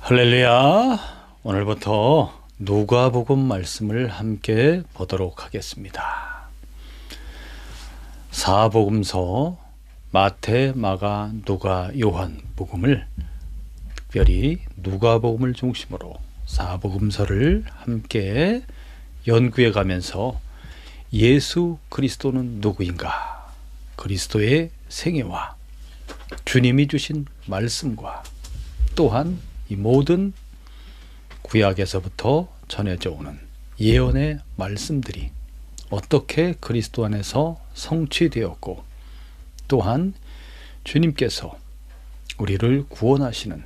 할렐루야. 오늘부터 누가복음 말씀을 함께 보도록 하겠습니다. 사복음서 마태, 마가, 누가, 요한 복음을 특별히 누가복음을 중심으로 사복음서를 함께 연구해 가면서 예수 그리스도는 누구인가, 그리스도의 생애와 주님이 주신 말씀과 또한 이 모든 구약에서부터 전해져 오는 예언의 말씀들이 어떻게 그리스도 안에서 성취되었고, 또한 주님께서 우리를 구원하시는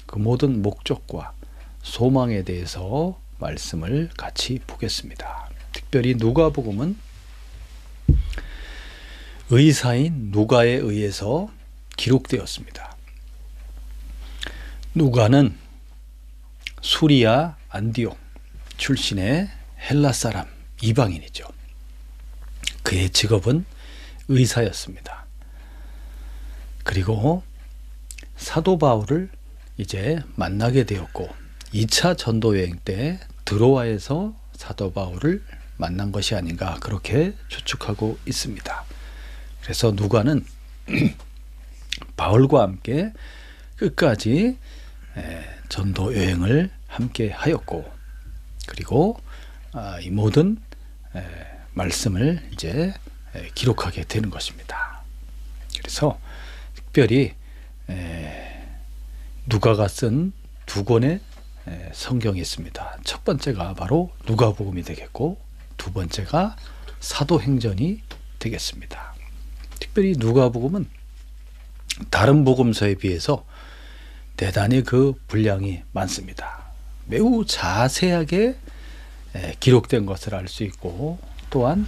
그 모든 목적과 소망에 대해서 말씀을 같이 보겠습니다. 특별히 누가복음은 의사인 누가에 의해서 기록되었습니다. 누가는 수리아 안디옥 출신의 헬라 사람, 이방인이죠. 그의 직업은 의사였습니다. 그리고 사도 바울을 이제 만나게 되었고, 2차 전도 여행 때 드로아에서 사도 바울을 만난 것이 아닌가, 그렇게 추측하고 있습니다. 그래서 누가는 바울과 함께 끝까지 전도 여행을 함께 하였고, 그리고 이 모든 말씀을 이제 기록하게 되는 것입니다. 그래서 특별히 누가가 쓴 두 권의 성경이 있습니다. 첫 번째가 바로 누가복음이 되겠고, 두 번째가 사도행전이 되겠습니다. 특별히 누가복음은 다른 복음서에 비해서 대단히 그 분량이 많습니다. 매우 자세하게 기록된 것을 알 수 있고, 또한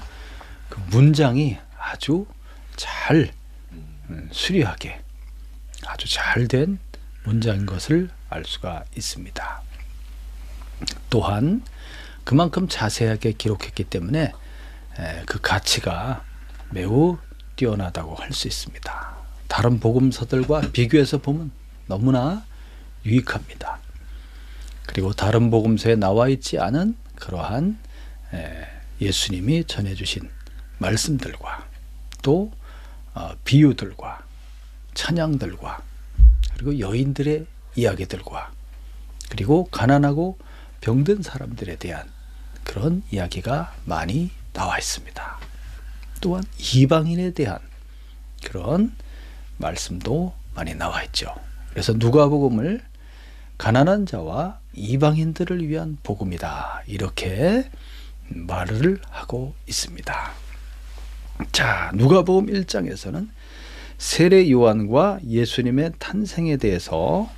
그 문장이 아주 잘 수리하게 아주 잘 된 문장인 것을 알 수가 있습니다. 또한 그만큼 자세하게 기록했기 때문에 그 가치가 매우 뛰어나다고 할 수 있습니다. 다른 복음서들과 비교해서 보면 너무나 유익합니다. 그리고 다른 복음서에 나와 있지 않은 그러한 예수님이 전해주신 말씀들과 또 비유들과 찬양들과 그리고 여인들의 이야기들과 그리고 가난하고 병든 사람들에 대한 그런 이야기가 많이 나와 있습니다. 또한 이방인에 대한 그런 말씀도 많이 나와 있죠. 그래서 누가복음을 가난한 자와 이방인들을 위한 복음이다, 이렇게 말을 하고 있습니다. 자, 누가복음 1장에서는 세례 요한과 예수님의 탄생에 대해서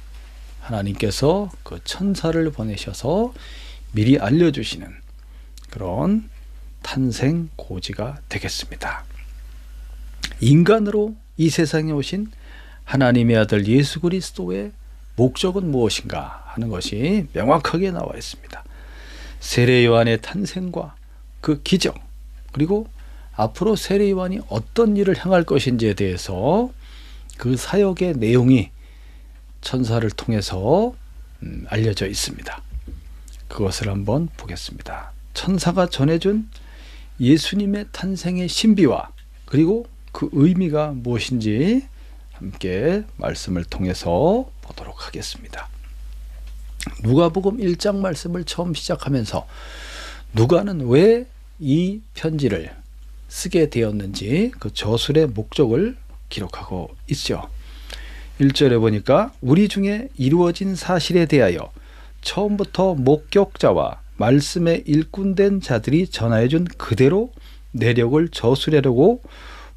하나님께서 그 천사를 보내셔서 미리 알려주시는 그런 탄생 고지가 되겠습니다. 인간으로 이 세상에 오신 하나님의 아들 예수 그리스도의 목적은 무엇인가 하는 것이 명확하게 나와 있습니다. 세례 요한의 탄생과 그 기적, 그리고 앞으로 세례 요한이 어떤 일을 행할 것인지에 대해서 그 사역의 내용이 천사를 통해서 알려져 있습니다. 그것을 한번 보겠습니다. 천사가 전해준 예수님의 탄생의 신비와 그리고 그 의미가 무엇인지 함께 말씀을 통해서 보도록 하겠습니다. 누가복음 1장 말씀을 처음 시작하면서 누가는 왜 이 편지를 쓰게 되었는지 그 저술의 목적을 기록하고 있죠. 1절에 보니까 우리 중에 이루어진 사실에 대하여 처음부터 목격자와 말씀에 일꾼된 자들이 전하여준 그대로 내력을 저술하려고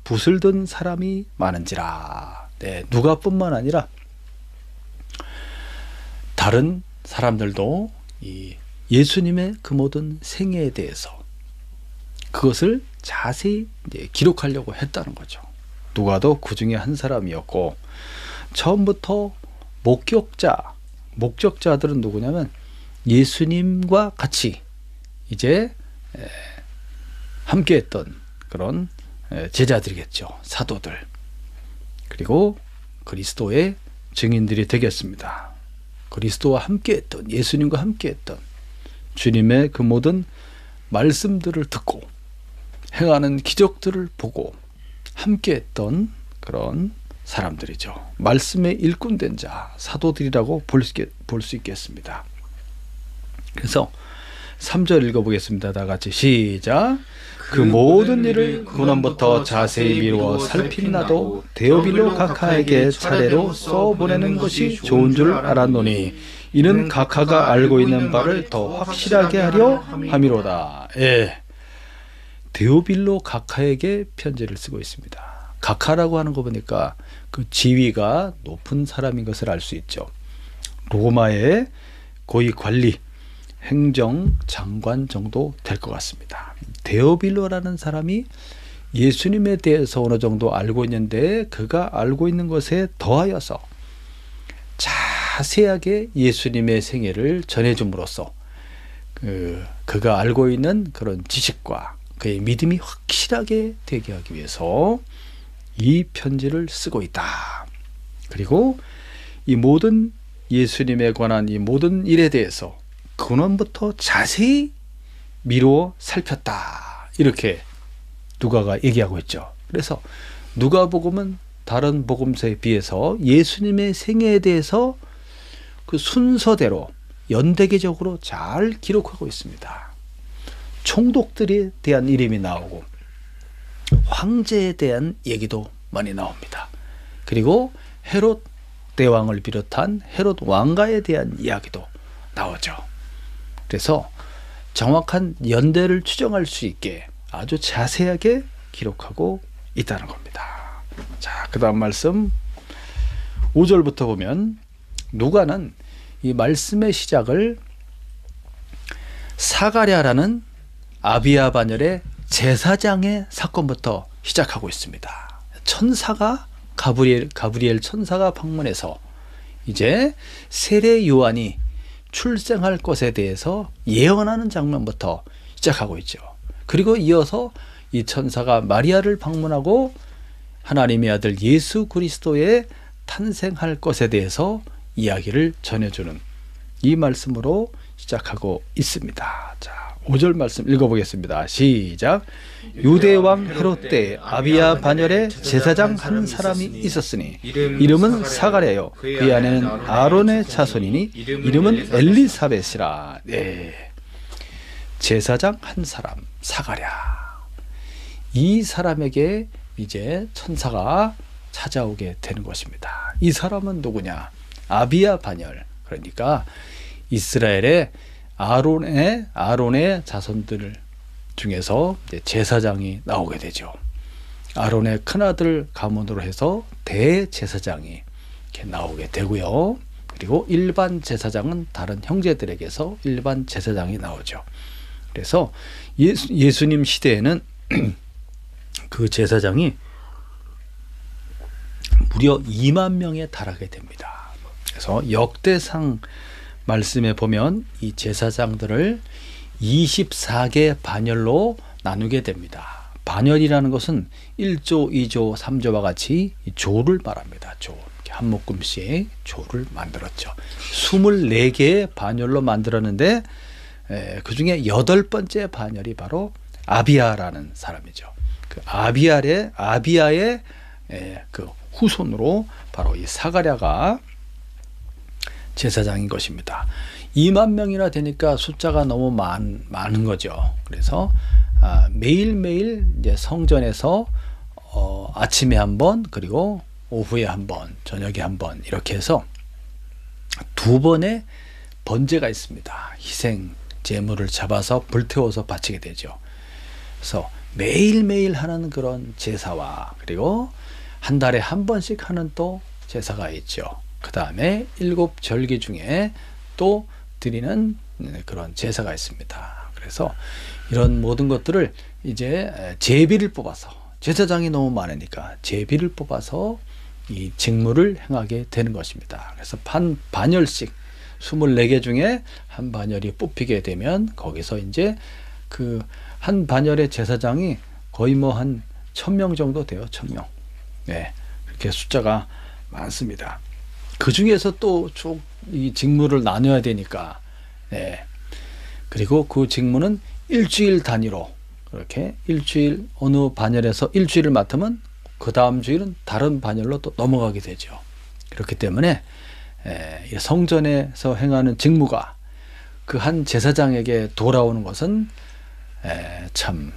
붓을 든 사람이 많은지라. 누가뿐만 아니라 다른 사람들도 이 예수님의 그 모든 생애에 대해서 그것을 자세히 기록하려고 했다는 거죠. 누가도 그 중에 한 사람이었고, 처음부터 목격자들은 누구냐면 예수님과 같이 이제 함께했던 그런 제자들이겠죠. 사도들, 그리고 그리스도의 증인들이 되겠습니다. 그리스도와 함께했던, 예수님과 함께했던 주님의 그 모든 말씀들을 듣고 행하는 기적들을 보고 함께했던 그런 사람들이죠. 말씀의 일꾼 된 자, 사도들이라고 볼 수 있겠습니다. 그래서 3절 읽어보겠습니다. 다 같이 시작. 그 모든 일을 근원부터 자세히 미루어 살핀 나도 데오빌로 각하에게 차례로 써보내는 것이 좋은 줄 알았노니 이는 각하가 알고 있는 바를 더 확실하게 하려 함이로다. 예. 데오빌로 각하에게 편지를 쓰고 있습니다. 각하라고 하는 거 보니까 그 지위가 높은 사람인 것을 알 수 있죠. 로마의 고위 관리, 행정 장관 정도 될 것 같습니다. 데오빌로라는 사람이 예수님에 대해서 어느 정도 알고 있는데 그가 알고 있는 것에 더하여서 자세하게 예수님의 생애를 전해줌으로써 그가 알고 있는 그런 지식과 그의 믿음이 확실하게 되게 하기 위해서 이 편지를 쓰고 있다. 그리고 이 모든 예수님에 관한 이 모든 일에 대해서 근원부터 자세히 미루어 살폈다. 이렇게 누가가 얘기하고 있죠. 그래서 누가복음은 다른 복음서에 비해서 예수님의 생애에 대해서 그 순서대로 연대계적으로 잘 기록하고 있습니다. 총독들에 대한 이름이 나오고 황제에 대한 얘기도 많이 나옵니다. 그리고 헤롯 대왕을 비롯한 헤롯 왕가에 대한 이야기도 나오죠. 그래서 정확한 연대를 추정할 수 있게 아주 자세하게 기록하고 있다는 겁니다. 자, 그 다음 말씀 5절부터 보면 누가는 이 말씀의 시작을 사가랴라는 아비야 반열의 제사장의 사건부터 시작하고 있습니다. 천사가 가브리엘 천사가 방문해서 이제 세례 요한이 출생할 것에 대해서 예언하는 장면부터 시작하고 있죠. 그리고 이어서 이 천사가 마리아를 방문하고 하나님의 아들 예수 그리스도의 탄생할 것에 대해서 이야기를 전해주는 이 말씀으로 시작하고 있습니다. 자, 5절 말씀 읽어보겠습니다. 시작. 유대왕 헤롯 때 아비야 반열에 제사장 한 사람이 있었으니 이름은 사가랴요 그 아내는 아론의 자손이니 이름은 엘리사벳이라. 네. 제사장 한 사람 사가랴. 이 사람에게 이제 천사가 찾아오게 되는 것입니다. 이 사람은 누구냐? 아비야 반열, 그러니까 이스라엘의 아론의 자손들 중에서 제사장이 나오게 되죠. 아론의 큰아들 가문으로 해서 대제사장이 이렇게 나오게 되고요. 그리고 일반 제사장은 다른 형제들에게서 일반 제사장이 나오죠. 그래서 예수님 시대에는 그 제사장이 무려 2만 명에 달하게 됩니다. 그래서 역대상 말씀에 보면 이 제사장들을 24개 반열로 나누게 됩니다. 반열이라는 것은 1조, 2조, 3조와 같이 조를 말합니다. 조. 한 묶음씩 조를 만들었죠. 24개의 반열로 만들었는데 그 중에 8번째 반열이 바로 아비야라는 사람이죠. 그 아비야의 그 후손으로 바로 이 사가랴가 제사장인 것입니다. 2만 명이나 되니까 숫자가 너무 많은 거죠. 그래서 매일매일 이제 성전에서 아침에 한 번, 그리고 오후에 한 번, 저녁에 한 번, 이렇게 해서 2번의 번제가 있습니다. 희생 제물을 잡아서 불태워서 바치게 되죠. 그래서 매일매일 하는 그런 제사와, 그리고 한 달에 한 번씩 하는 또 제사가 있죠. 그 다음에 7절기 중에 또 드리는 그런 제사가 있습니다. 그래서 이런 모든 것들을 이제 제비를 뽑아서, 제사장이 너무 많으니까 제비를 뽑아서 이 직무를 행하게 되는 것입니다. 그래서 반열씩 24개 중에 한 반열이 뽑히게 되면 거기서 이제 그 한 반열의 제사장이 거의 뭐 한 1000명 정도 돼요. 1000명. 네, 그렇게 숫자가 많습니다. 그 중에서 또 이 직무를 나눠야 되니까. 네. 그리고 그 직무는 일주일 단위로 그렇게 일주일 어느 반열에서 일주일을 맡으면 그 다음 주일은 다른 반열로 또 넘어가게 되죠. 그렇기 때문에 성전에서 행하는 직무가 그 한 제사장에게 돌아오는 것은 참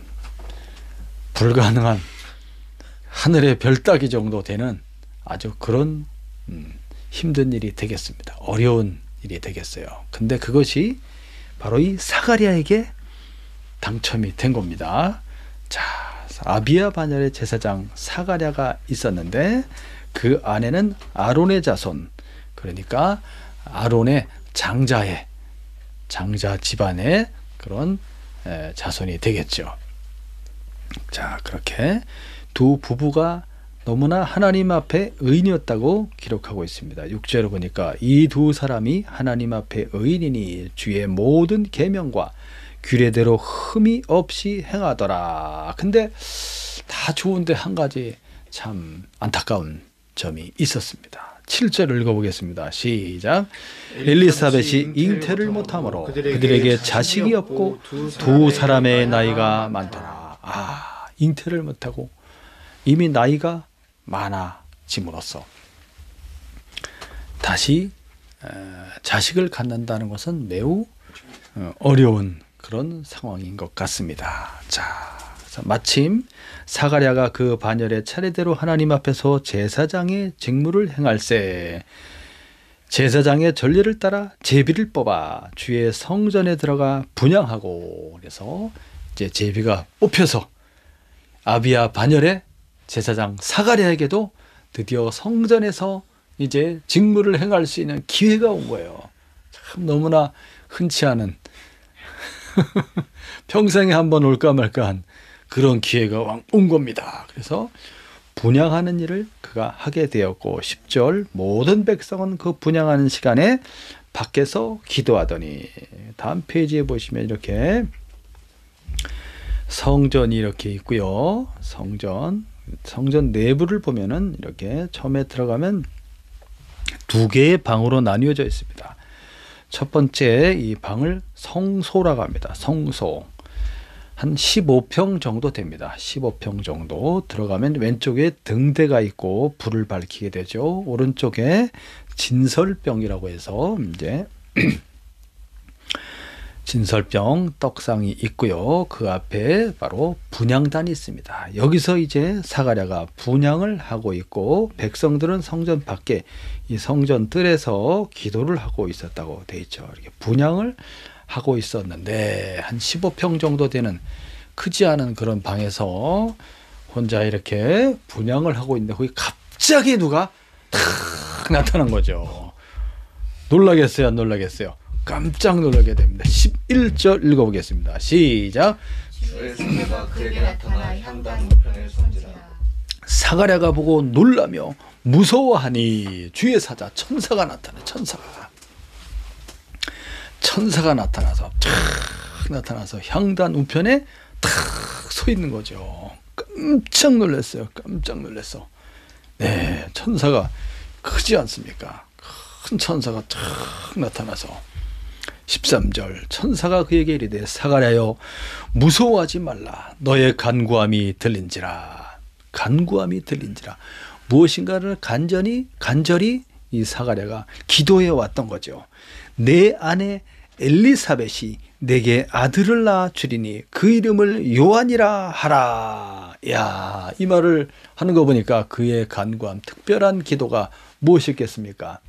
불가능한 하늘의 별 따기 정도 되는 아주 그런 힘든 일이 되겠습니다. 어려운 일이 되겠어요. 근데 그것이 바로 이 사가랴에게 당첨이 된 겁니다. 자, 아비야 반열의 제사장 사가랴가 있었는데 그 안에는 아론의 자손, 그러니까 아론의 장자 집안의 그런 자손이 되겠죠. 자, 그렇게 두 부부가 너무나 하나님 앞에 의인이었다고 기록하고 있습니다. 6절을 보니까 이 두 사람이 하나님 앞에 의인이니 주의 모든 계명과 규례대로 흠이 없이 행하더라. 근데 다 좋은데 한 가지 참 안타까운 점이 있었습니다. 7절을 읽어보겠습니다. 시작. 엘리사벳이 잉태를 못하므로 그들에게 자식이 없고 두 사람의 나이가 많더라. 잉태를 못하고 이미 나이가 많아짐으로써 다시 자식을 갖는다는 것은 매우 어려운 그런 상황인 것 같습니다. 자, 마침 사가랴가 그 반열에 차례대로 하나님 앞에서 제사장의 직무를 행할세 제사장의 전례를 따라 제비를 뽑아 주의 성전에 들어가 분향하고, 그래서 이제 제비가 뽑혀서 아비야 반열에 제사장 사가랴에게도 드디어 성전에서 이제 직무를 행할 수 있는 기회가 온 거예요. 참 너무나 흔치 않은 평생에 한번 올까 말까한 그런 기회가 온 겁니다. 그래서 분향하는 일을 그가 하게 되었고, 10절 모든 백성은 그 분향하는 시간에 밖에서 기도하더니, 다음 페이지에 보시면 이렇게 성전이 이렇게 있고요. 성전 내부를 보면은 이렇게 처음에 들어가면 두 개의 방으로 나뉘어져 있습니다. 첫 번째 이 방을 성소라고 합니다. 성소. 한 15평 정도 됩니다. 15평 정도 들어가면 왼쪽에 등대가 있고 불을 밝히게 되죠. 오른쪽에 진설병이라고 해서 이제 진설병 떡상이 있고요. 그 앞에 바로 분향단이 있습니다. 여기서 이제 사가랴가 분향을 하고 있고, 백성들은 성전 밖에 이 성전 뜰에서 기도를 하고 있었다고 되어 있죠. 이렇게 분향을 하고 있었는데 한 15평 정도 되는 크지 않은 그런 방에서 혼자 이렇게 분향을 하고 있는데 거기 갑자기 누가 탁 나타난 거죠. 놀라겠어요, 안 놀라겠어요? 깜짝 놀라게 됩니다. 11절 읽어보겠습니다. 시작. 주의 손해가 그에게 나타나 향단 우편을 손지라. 사가랴가 보고 놀라며 무서워하니 주의 사자 천사가 나타나. 천사가 나타나서 향단 우편에 탁 서 있는 거죠. 깜짝 놀랐어요. 네, 천사가 크지 않습니까? 큰 천사가 탁 나타나서 13절 천사가 그에게 이르되 사가랴여 무서워하지 말라. 너의 간구함이 들린지라. 무엇인가를 간절히 이 사가랴가 기도해 왔던 거죠. 내 아내 엘리사벳이 내게 아들을 낳아 주리니 그 이름을 요한이라 하라. 야, 이 말을 하는 거 보니까 그의 간구함, 특별한 기도가 무엇이겠습니까?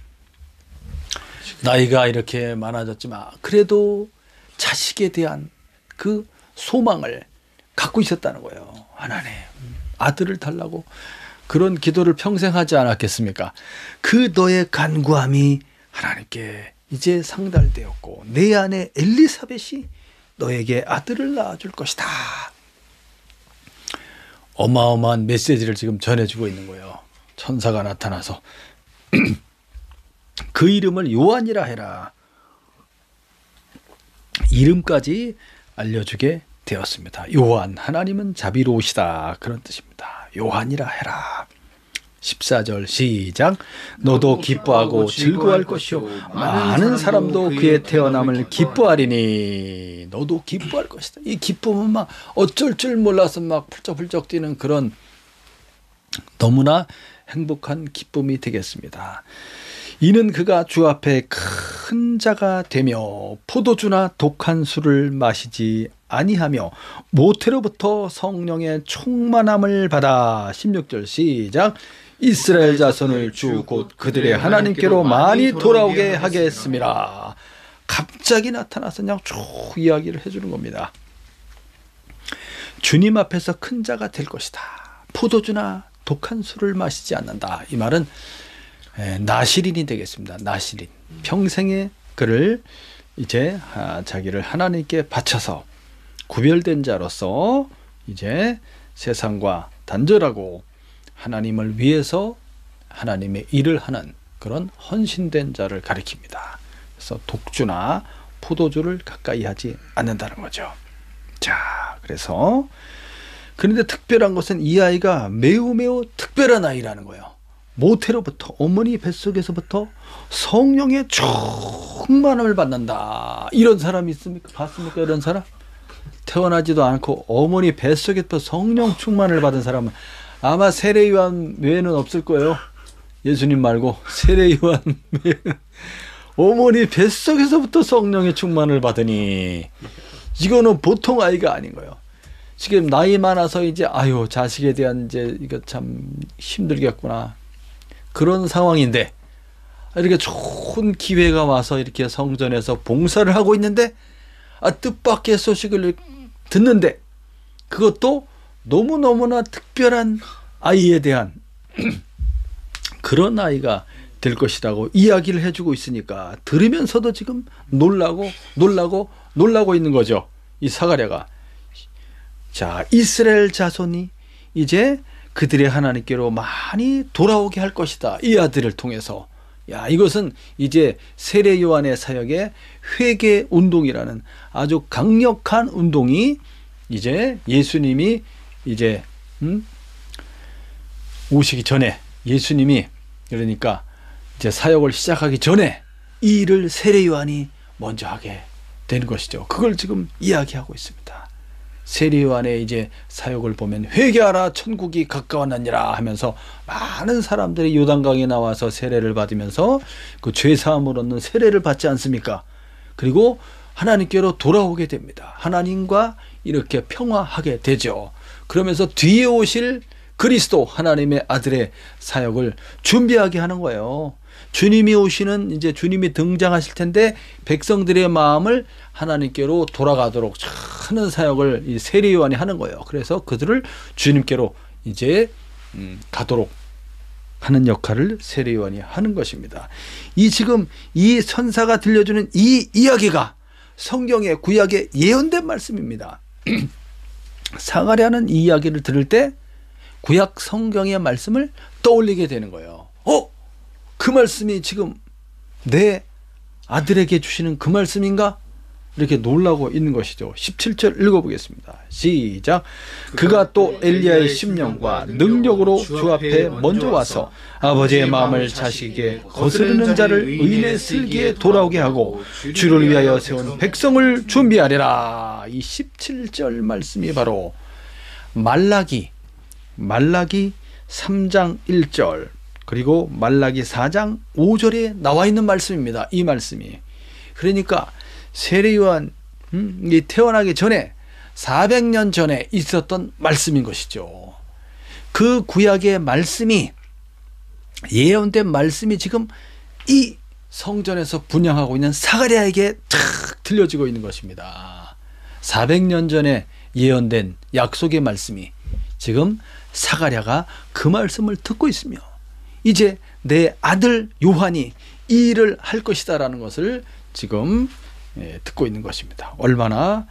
나이가 이렇게 많아졌지만 그래도 자식에 대한 그 소망을 갖고 있었다는 거예요. 하나님, 아들을 달라고 그런 기도를 평생 하지 않았겠습니까? 그 너의 간구함이 하나님께 이제 상달되었고 내 아내 엘리사벳이 너에게 아들을 낳아줄 것이다. 어마어마한 메시지를 지금 전해주고 있는 거예요. 천사가 나타나서 그 이름을 요한이라 해라. 이름까지 알려주게 되었습니다. 요한, 하나님은 자비로우시다, 그런 뜻입니다. 요한이라 해라. 14절 시작. 너도 기뻐하고 즐거워할 것이요 많은 사람도 그의 태어남을 기뻐하리니. 너도 기뻐할 것이다. 이 기쁨은 막 어쩔 줄 몰라서 막 펄쩍펄쩍 뛰는 그런 너무나 행복한 기쁨이 되겠습니다. 이는 그가 주 앞에 큰 자가 되며 포도주나 독한 술을 마시지 아니하며 모태로부터 성령의 충만함을 받아. 16절 시작. 이스라엘 자손을 주 곧 그들의 하나님께로 많이 돌아오게 하겠습니다. 갑자기 나타나서 그냥 쭉 이야기를 해주는 겁니다. 주님 앞에서 큰 자가 될 것이다. 포도주나 독한 술을 마시지 않는다. 이 말은 나시린이 되겠습니다. 나시린. 평생에 그를 이제 자기를 하나님께 바쳐서 구별된 자로서 이제 세상과 단절하고 하나님을 위해서 하나님의 일을 하는 그런 헌신된 자를 가리킵니다. 그래서 독주나 포도주를 가까이 하지 않는다는 거죠. 자, 그래서 그런데 특별한 것은 이 아이가 매우 특별한 아이라는 거예요. 모태로부터 어머니 뱃속에서부터 성령의 충만함을 받는다. 이런 사람이 있습니까? 봤습니까? 이런 사람? 태어나지도 않고 어머니 뱃속에부터 성령 충만을 받은 사람은 아마 세례요한 외에는 없을 거예요. 예수님 말고 세례요한 외에는. 어머니 뱃속에서부터 성령의 충만을 받으니 이거는 보통 아이가 아닌 거예요. 지금 나이 많아서 이제 아유 자식에 대한 이제 이거 참 힘들겠구나 그런 상황인데 이렇게 좋은 기회가 와서 이렇게 성전에서 봉사를 하고 있는데 뜻밖의 소식을 듣는데 그것도 너무너무나 특별한 아이에 대한 그런 아이가 될 것이라고 이야기를 해주고 있으니까 들으면서도 지금 놀라고 있는 거죠. 이 사가랴가. 자, 이스라엘 자손이 이제 그들의 하나님께로 많이 돌아오게 할 것이다. 이 아들을 통해서. 야, 이것은 이제 세례 요한의 사역의 회개 운동이라는 아주 강력한 운동이 이제 예수님이 이제 오시기 전에 예수님이 그러니까 이제 사역을 시작하기 전에 이 일을 세례 요한이 먼저 하게 되는 것이죠. 그걸 지금 이야기하고 있습니다. 세례 요한의 이제 사역을 보면 회개하라 천국이 가까웠느니라 하면서 많은 사람들이 요단강에 나와서 세례를 받으면서 그 죄 사함을 얻는 세례를 받지 않습니까? 그리고 하나님께로 돌아오게 됩니다. 하나님과 이렇게 평화하게 되죠. 그러면서 뒤에 오실 그리스도 하나님의 아들의 사역을 준비하게 하는 거예요. 주님이 오시는 이제 주님이 등장하실 텐데 백성들의 마음을 하나님께로 돌아가도록 하는 사역을 이 세례 요한이 하는 거예요. 그래서 그들을 주님께로 이제 가도록 하는 역할을 세례 요한이 하는 것입니다. 이 지금 이 선사가 들려주는 이 이야기가 성경의 구약의 예언된 말씀입니다. 사가랴는 이 이야기를 들을 때 구약 성경의 말씀을 떠올리게 되는 거예요. 그 말씀이 지금 내 아들에게 주시는 그 말씀인가? 이렇게 놀라고 있는 것이죠. 17절 읽어보겠습니다. 시작. 그가 또 엘리야의 심령과 능력으로 주 앞에 먼저 와서 아버지의 마음을 자식에게 거스르는 자를 의인의 슬기에 돌아오게 하고 주를 위하여 세운 백성을 준비하리라. 이 17절 말씀이 바로 말라기 3장 1절 그리고 말라기 4장 5절에 나와 있는 말씀입니다. 이 말씀이. 그러니까 세례 요한이 태어나기 전에 400년 전에 있었던 말씀인 것이죠. 그 구약의 말씀이 예언된 말씀이 지금 이 성전에서 분향하고 있는 사가랴에게 탁 들려지고 있는 것입니다. 400년 전에 예언된 약속의 말씀이 지금 사가랴가 그 말씀을 듣고 있으며 이제 내 아들 요한이 이 일을 할 것이다 라는 것을 지금 듣고 있는 것입니다. 얼마나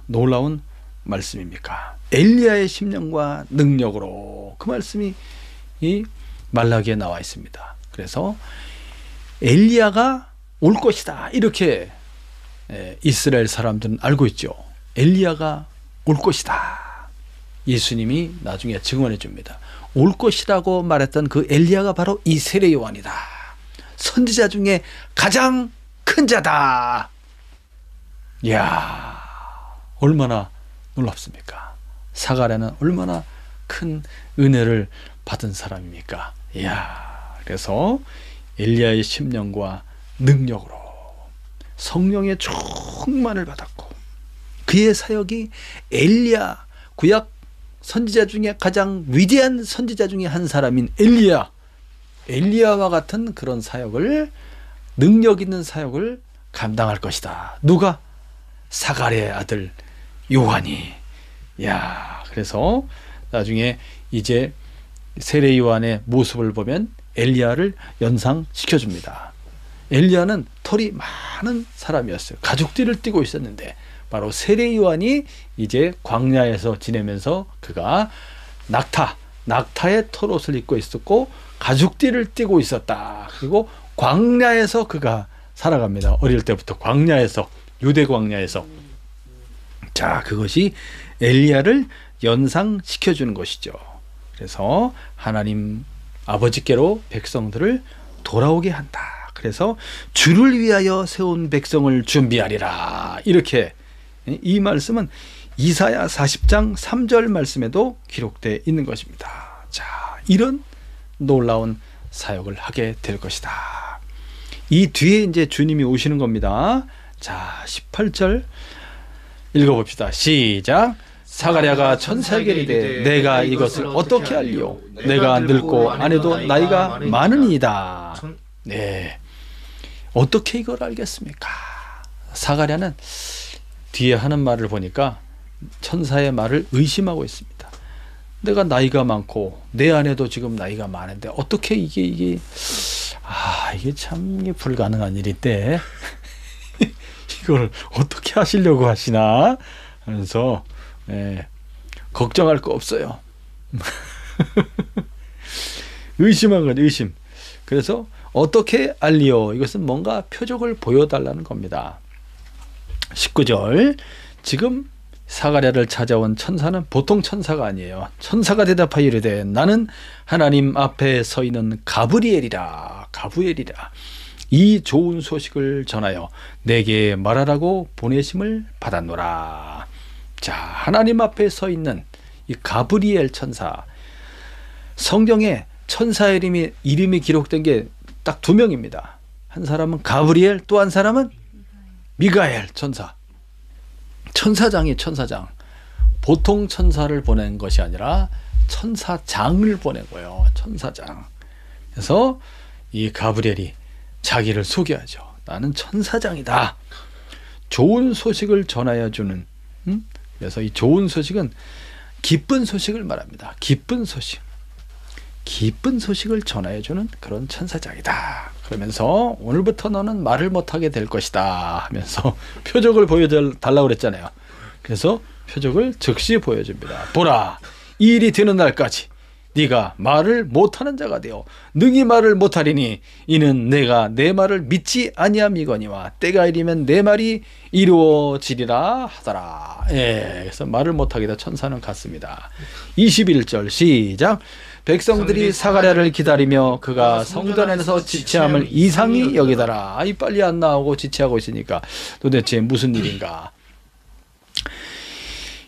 놀라운 말씀입니까? 엘리야의 심령과 능력으로 그 말씀이 이 말라기에 나와 있습니다. 그래서 엘리야가 올 것이다 이렇게 이스라엘 사람들은 알고 있죠. 엘리야가 올 것이다. 예수님이 나중에 증언해 줍니다. 올 것이라고 말했던 그 엘리야가 바로 이 세례 요한이다. 선지자 중에 가장 큰 자다. 이야, 얼마나 놀랍습니까? 사가랴는 얼마나 큰 은혜를 받은 사람입니까? 이야, 그래서 엘리야의 심령과 능력으로 성령의 충만을 받았고, 그의 사역이 엘리야, 구약 선지자 중에 가장 위대한 선지자 중에 한 사람인 엘리야와 같은 그런 사역을, 능력 있는 사역을 감당할 것이다. 누가? 사가랴의 아들 요한이. 야, 그래서 나중에 이제 세례 요한의 모습을 보면 엘리야를 연상시켜 줍니다. 엘리야는 털이 많은 사람이었어요. 가죽띠를 띠고 있었는데 바로 세례 요한이 이제 광야에서 지내면서 그가 낙타의 털옷을 입고 있었고 가죽띠를 띠고 있었다. 그리고 광야에서 그가 살아갑니다. 어릴 때부터 광야에서, 유대 광야에서. 자, 그것이 엘리야를 연상시켜 주는 것이죠. 그래서 하나님 아버지께로 백성들을 돌아오게 한다. 그래서 주를 위하여 세운 백성을 준비하리라. 이렇게, 이 말씀은 이사야 40장 3절 말씀에도 기록되어 있는 것입니다. 자, 이런 놀라운 사역을 하게 될 것이다. 이 뒤에 이제 주님이 오시는 겁니다. 자, 18절 읽어봅시다. 시작. 사가랴가 천사에게 이르되 내가 이것을 어떻게 알리오? 내가 늙고 아내도 나이가 많으니이다. 네, 어떻게 이걸 알겠습니까? 사가랴는 뒤에 하는 말을 보니까 천사의 말을 의심하고 있습니다. 내가 나이가 많고 내 아내도 지금 나이가 많은데 어떻게 이게 참 불가능한 일인데 이걸 어떻게 하시려고 하시나 하면서 걱정할 거 없어요. 의심한 거죠, 의심. 그래서 어떻게 알리오? 이것은 뭔가 표적을 보여달라는 겁니다. 19절. 지금 사가랴를 찾아온 천사는 보통 천사가 아니에요. 천사가 대답하여 이르되 나는 하나님 앞에 서 있는 가브리엘이라. 이 좋은 소식을 전하여 내게 말하라고 보내심을 받았노라. 자, 하나님 앞에 서 있는 이 가브리엘 천사. 성경에 천사의 이름이 기록된 게 딱 2명입니다. 한 사람은 가브리엘, 또 한 사람은 미가엘 천사. 천사장이 천사장. 보통 천사를 보낸 것이 아니라 천사장을 보낸 거예요. 천사장. 그래서 이 가브리엘이 자기를 소개하죠. 나는 천사장이다. 좋은 소식을 전하여 주는. 그래서 이 좋은 소식은 기쁜 소식을 말합니다. 기쁜 소식을 전하여 주는 그런 천사장이다. 그러면서 오늘부터 너는 말을 못하게 될 것이다 하면서 표적을 보여달라고 그랬잖아요. 그래서 표적을 즉시 보여줍니다. 보라, 이 일이 되는 날까지 네가 말을 못하는 자가 되어 능히 말을 못하리니 이는 내가 내 말을 믿지 아니함이거니와 때가 이르면 내 말이 이루어지리라 하더라. 그래서 말을 못하게 돼 천사는 갔습니다. 21절 시작. 백성들이 사가랴를 기다리며 그가 성전 안에서 지체함을 이상히 여기더라. 빨리 안 나오고 지체하고 있으니까 도대체 무슨 일인가.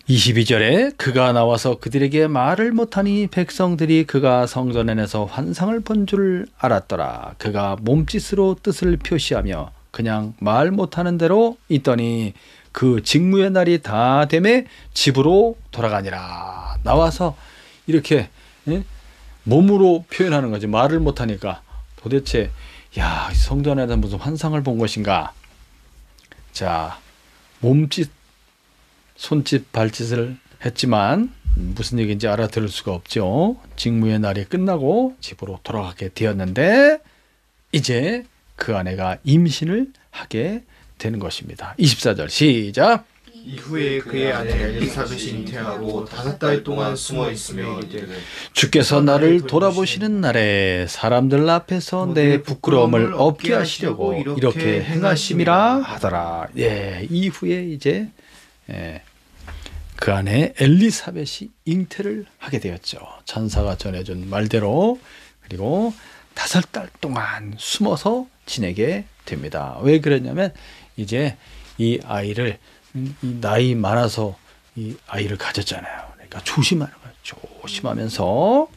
22절에 그가 나와서 그들에게 말을 못하니 백성들이 그가 성전 안에서 환상을 본 줄 알았더라. 그가 몸짓으로 뜻을 표시하며 그냥 말 못하는 대로 있더니 그 직무의 날이 다 되매 집으로 돌아가니라. 나와서 이렇게 몸으로 표현하는 거지. 말을 못하니까 도대체 성전 안에서 무슨 환상을 본 것인가. 자, 몸짓, 손짓, 발짓을 했지만 무슨 얘기인지 알아들을 수가 없죠. 직무의 날이 끝나고 집으로 돌아가게 되었는데 이제 그 아내가 임신을 하게 되는 것입니다. 24절 시작. 이후에 그의 아내 엘리사벳이 잉태하고 5달 동안 숨어 있으며 주께서 나를 돌아보시는 날에 사람들 앞에서 내 부끄러움을 없게 하시려고 이렇게 행하심이라 하더라. 이후에 이제 그 안에 엘리사벳이 잉태를 하게 되었죠. 천사가 전해준 말대로. 그리고 5달 동안 숨어서 지내게 됩니다. 왜 그랬냐면 이제 이 아이를 이 나이 많아서 이 아이를 가졌잖아요. 그러니까 조심하는 거예요. 조심하면서.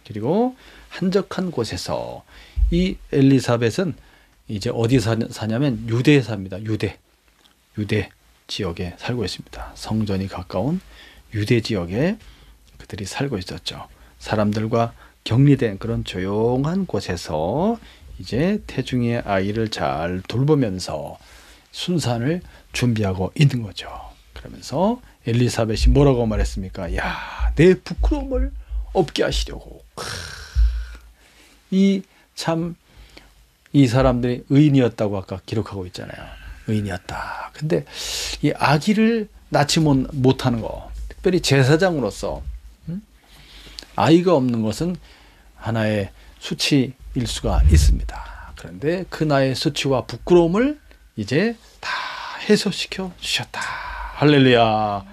그리고 한적한 곳에서 이 엘리사벳은 이제 어디 사냐면 유대에 삽니다. 유대 지역에 살고 있습니다. 성전이 가까운 유대 지역에 그들이 살고 있었죠. 사람들과 격리된 그런 조용한 곳에서 이제 태중의 아이를 잘 돌보면서 순산을 준비하고 있는 거죠. 그러면서 엘리사벳이 뭐라고 말했습니까? 야, 내 부끄러움을 없게 하시려고. 이 사람들이 의인이었다고 아까 기록하고 있잖아요. 의인이었다. 근데 이 아기를 낳지 못하는 거, 특별히 제사장으로서 아이가 없는 것은 하나의 수치일 수가 있습니다. 그런데 그 나의 수치와 부끄러움을 이제 다 해소시켜 주셨다. 할렐루야.